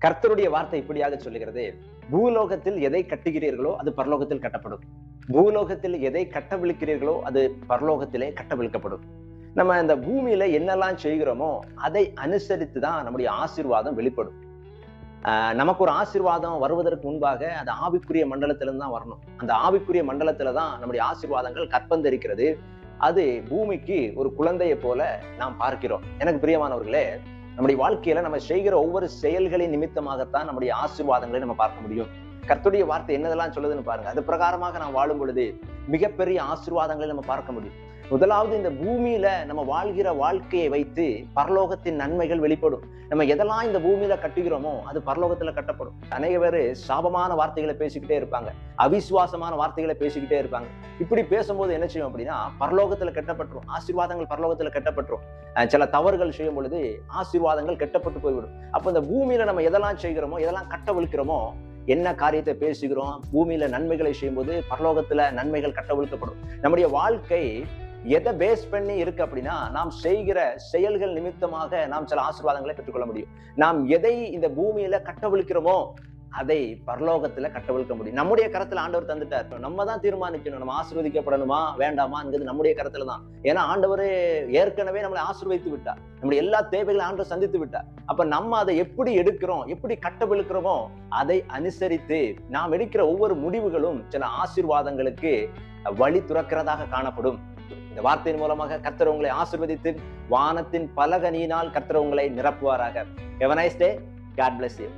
கர்த்தருடைய வார்த்தை இப்படியாக சொல்லுகிறது, பூலோகத்தில் எதை கட்டுகிறீர்களோ அது பரலோகத்தில் கட்டப்படும். பூலோகத்தில் எதை கட்டவிழ்க்கிறீர்களோ அது பரலோகத்திலே கட்டவிழ்க்கப்படும். நம்ம இந்த பூமியில என்னெல்லாம் செய்கிறோமோ அதை அனுசரித்து தான் நம்முடைய ஆசீர்வாதம் வெளிப்படும். நமக்கு ஒரு ஆசீர்வாதம் வருவதற்கு முன்பாக அது ஆவிக்குரிய மண்டலத்திலிருந்து தான் வரணும். அந்த ஆவிக்குரிய மண்டலத்துல தான் நம்முடைய ஆசீர்வாதங்கள் கற்பந்தரிக்கிறது. அது பூமிக்கு ஒரு குழந்தையை போல நாம் பார்க்கிறோம். எனக்கு பிரியமானவர்களே, நம்முடைய வாழ்க்கையில நம்ம செய்கிற ஒவ்வொரு செயல்களின் நிமித்தமாகத்தான் நம்முடைய ஆசீர்வாதங்களை நம்ம பார்க்க முடியும். கர்த்தருடைய வார்த்தை என்னதெல்லாம் சொல்லுதுன்னு பாருங்க. அது பிரகாரமாக நாம் வாழும் பொழுது மிகப்பெரிய ஆசீர்வாதங்களை நம்ம பார்க்க முடியும். முதலாவது, இந்த பூமியில நம்ம வாழ்கிற வாழ்க்கையை வைத்து பரலோகத்தின் நன்மைகள் வெளிப்படும். நம்ம எதெல்லாம் இந்த பூமியில கட்டுகிறோமோ அது பரலோகத்துல கட்டப்படும். அநேக பேரு சாபமான வார்த்தைகளை பேசிக்கிட்டே இருப்பாங்க, அவிசுவாசமான வார்த்தைகளை பேசிக்கிட்டே இருப்பாங்க. இப்படி பேசும்போது என்ன செய்யும் அப்படின்னா, பரலோகத்துல கட்டப்பட்டுரும், ஆசீர்வாதங்கள் பரலோகத்துல கட்டப்பட்டுரும். சில தவறுகள் செய்யும் பொழுது ஆசீர்வாதங்கள் கட்டப்பட்டு போய்விடும். அப்ப இந்த பூமியில நம்ம எதெல்லாம் செய்கிறோமோ, எதெல்லாம் கட்டவிழ்க்கிறோமோ, என்ன காரியத்தை பேசுகிறோம், பூமியில நன்மைகளை செய்யும்போது பரலோகத்துல நன்மைகள் கட்டவிழ்க்கப்படும். நம்முடைய வாழ்க்கை எதை பேஸ் பண்ணி இருக்கு அப்படின்னா, நாம் செய்கிற செயல்கள் நிமித்தமாக நாம் சில ஆசீர்வாதங்களை பெற்றுக்கொள்ள முடியும். நாம் எதை இந்த பூமியில கட்டவிழ்க்கிறோமோ அதை பரலோகத்துல கட்டவிழ்க்க முடியும். நம்முடைய கரத்துல ஆண்டவர் தந்துட்டார். நம்ம தான் தீர்மானிக்கணும், நம்ம ஆசீர்வதிக்கப்படணுமா வேண்டாமாங்கிறது நம்முடைய கரத்துல தான். ஏன்னா ஆண்டவர் ஏற்கனவே நம்மளை ஆசீர்வதித்து விட்டார். நம்முடைய எல்லா தேவைகளை ஆண்டவர் சந்தித்து விட்டார். அப்ப நம்ம அதை எப்படி எடுக்கிறோம், எப்படி கட்டவிழ்க்கிறோமோ அதை அனுசரித்து நாம் எடுக்கிற ஒவ்வொரு முடிவுகளும் சில ஆசீர்வாதங்களுக்கு வழி துறக்கிறதாக காணப்படும். இந்த வார்த்தையின் மூலமாக கர்த்தர் உங்களை ஆசீர்வதித்து வானத்தின் பலகனியினால் கர்த்தர் உங்களை நிரப்புவாராக. Have a nice day. God bless you.